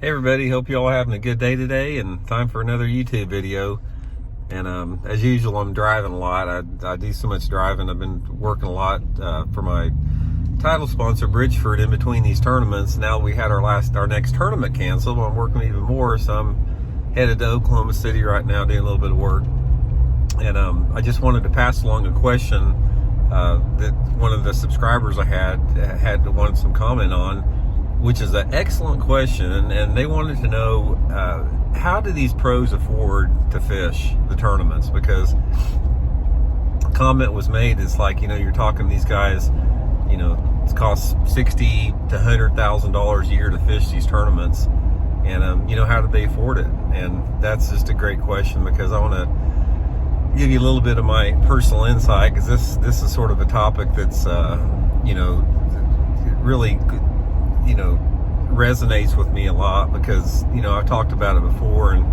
Hey everybody, hope you all having a good day today and time for another YouTube video. And as usual, I'm driving a lot. I do so much driving. I've been working a lot for my title sponsor, Bridgeford, in between these tournaments. Now we had our next tournament canceled, but I'm working even more, so I'm headed to Oklahoma City right now doing a little bit of work. And I just wanted to pass along a question that one of the subscribers I had wanted some comment on, which is an excellent question, and they wanted to know how do these pros afford to fish the tournaments? Because a comment was made, it's like, you're talking these guys, it costs $60,000 to $100,000 a year to fish these tournaments, and how do they afford it? And that's just a great question, because I want to give you a little bit of my personal insight, because this is sort of a topic that's really resonates with me a lot, because I've talked about it before, and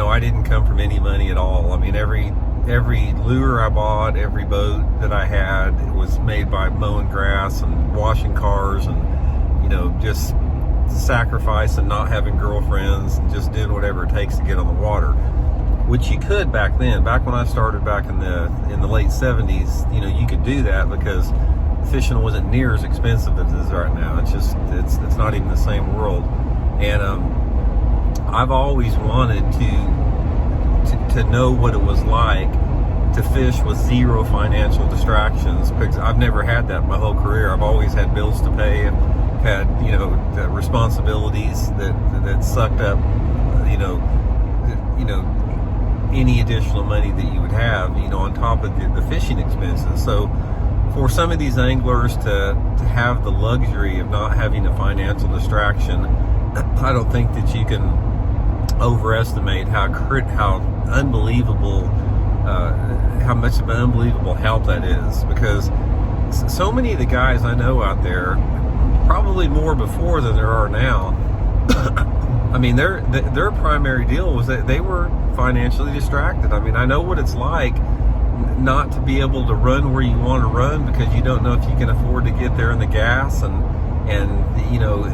I didn't come from any money at all. I mean, every lure I bought, every boat that I had, it was made by mowing grass and washing cars, and just sacrifice and not having girlfriends and just doing whatever it takes to get on the water, which you could back then. Back when I started back in the late 70s, you could do that because fishing wasn't near as expensive as it is right now. It's not even the same world. And I've always wanted to know what it was like to fish with zero financial distractions, because I've never had that my whole career. I've always had bills to pay and had the responsibilities that sucked up any additional money that you would have on top of the fishing expenses. So for some of these anglers to have the luxury of not having a financial distraction, I don't think that you can overestimate how unbelievable, how much of an unbelievable help that is. Because so many of the guys I know out there, probably more before than there are now, I mean, their primary deal was that they were financially distracted. I mean, I know what it's like not to be able to run where you want to run because you don't know if you can afford to get there in the gas, and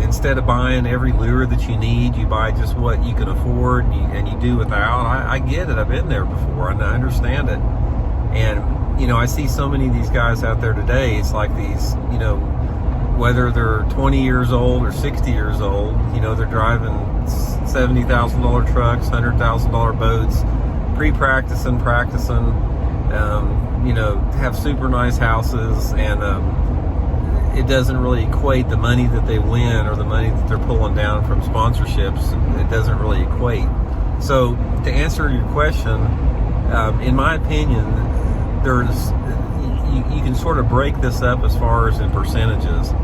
instead of buying every lure that you need, you buy just what you can afford, and you do without. I get it. I've been there before, and I understand it. And I see so many of these guys out there today. It's like these, whether they're 20 years old or 60 years old, they're driving $70,000 trucks, $100,000 boats, pre-practicing, practicing, have super nice houses, and it doesn't really equate the money that they win or the money that they're pulling down from sponsorships. It doesn't really equate. So to answer your question, in my opinion, you can sort of break this up as far as in percentages,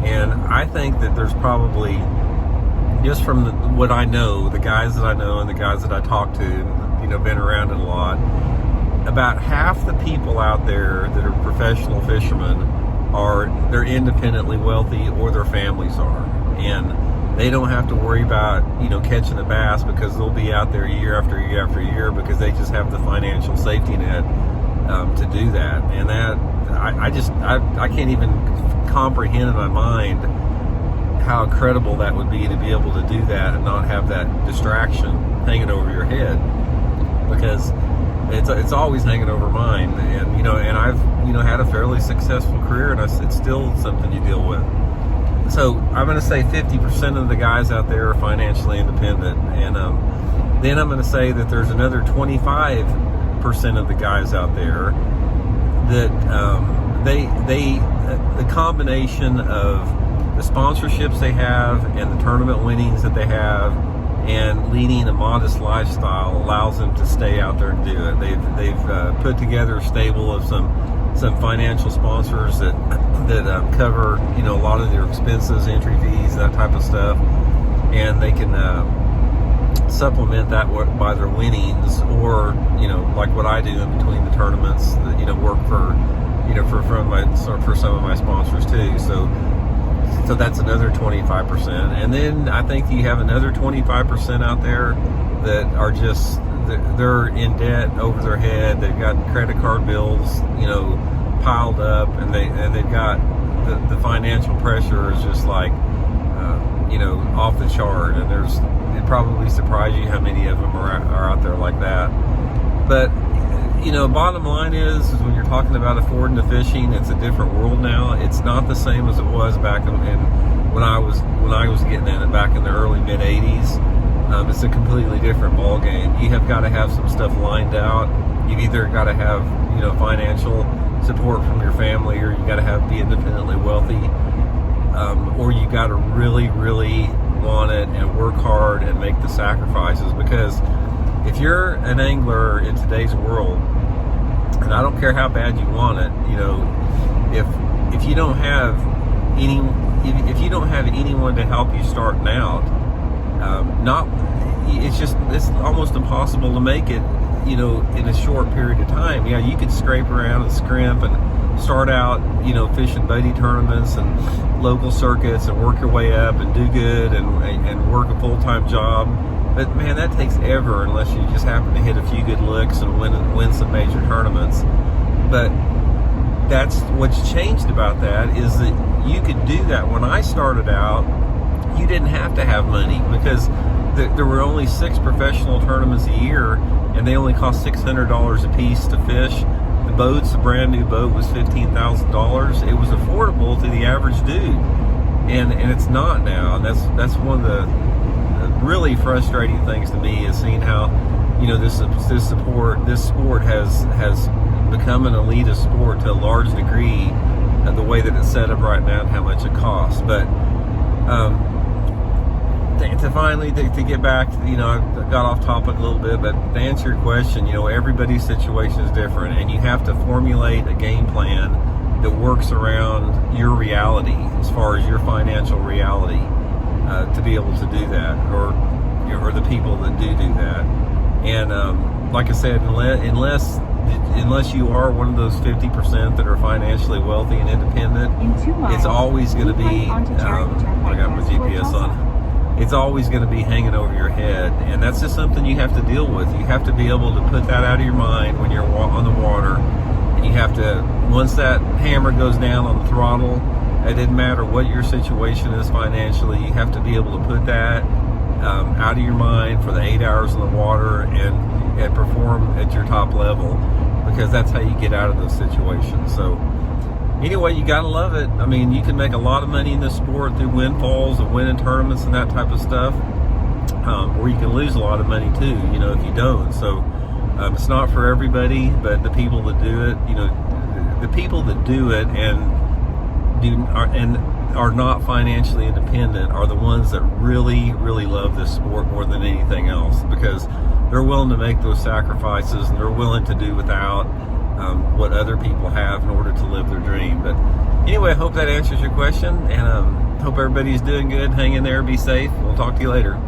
and I think that there's probably, just from what I know, the guys that I know and the guys that I talk to, been around it a lot, about half the people out there that are professional fishermen they're independently wealthy, or their families are, and they don't have to worry about catching a bass, because they'll be out there year after year after year, because they just have the financial safety net to do that. And that I can't even comprehend in my mind how incredible that would be, to be able to do that and not have that distraction hanging over your head, because it's always hanging over mine. And and I've had a fairly successful career, and it's still something you deal with. So I'm going to say 50% of the guys out there are financially independent, and then I'm going to say that there's another 25% of the guys out there that the combination of the sponsorships they have and the tournament winnings that they have and leading a modest lifestyle allows them to stay out there and do it. They've put together a stable of some financial sponsors that cover a lot of their expenses, entry fees, that type of stuff, and they can supplement that by their winnings, or like what I do in between the tournaments, work for some of my sponsors too. So that's another 25%. And then I think you have another 25% out there that are just, they're in debt over their head. They've got credit card bills, piled up, and they've got the financial pressure is just like, off the chart. And it probably surprised you how many of them are out there like that. But bottom line is when you're talking about affording to fishing, it's a different world now. It's not the same as it was back in when I was getting in it back in the early mid '80s. It's a completely different ball game. You have got to have some stuff lined out. You've either got to have financial support from your family, or you got to be independently wealthy, or you got to really, really want it and work hard and make the sacrifices. Because if you're an angler in today's world, and I don't care how bad you want it, if you don't have anyone to help you starting out, it's almost impossible to make it, in a short period of time. Yeah, you could scrape around and scrimp and start out, fishing buddy tournaments and local circuits and work your way up and do good and work a full-time job. But man, that takes ever unless you just happen to hit a few good licks and win some major tournaments. But that's what's changed about that, is that you could do that. When I started out, you didn't have to have money, because there were only 6 professional tournaments a year, and they only cost $600 a piece to fish. The brand new boat was $15,000. It was affordable to the average dude, and it's not now. And that's one of the really frustrating things to me, is seeing how this sport has become an elitist sport to a large degree, the way that it's set up right now and how much it costs. But to get back, I got off topic a little bit, but to answer your question, everybody's situation is different, and you have to formulate a game plan that works around your reality, as far as your financial reality, to be able to do that, or the people that do that. And like I said, unless you are one of those 50% that are financially wealthy and independent, it's always going to be, I got my GPS on. It's always going to be hanging over your head, and that's just something you have to deal with. You have to be able to put that out of your mind when you're on the water, and you have to, once that hammer goes down on the throttle, it doesn't matter what your situation is financially, you have to be able to put that out of your mind for the 8 hours in the water and perform at your top level, because that's how you get out of those situations. So anyway, you gotta love it. I mean, you can make a lot of money in this sport through windfalls and winning tournaments and that type of stuff, or you can lose a lot of money too, if you don't. So it's not for everybody, but the people that do it, the people that do it and are not financially independent are the ones that really, really love this sport more than anything else, because they're willing to make those sacrifices, and they're willing to do without what other people have in order to live their dream. But anyway, I hope that answers your question, and hope everybody's doing good. Hang in there, be safe. We'll talk to you later.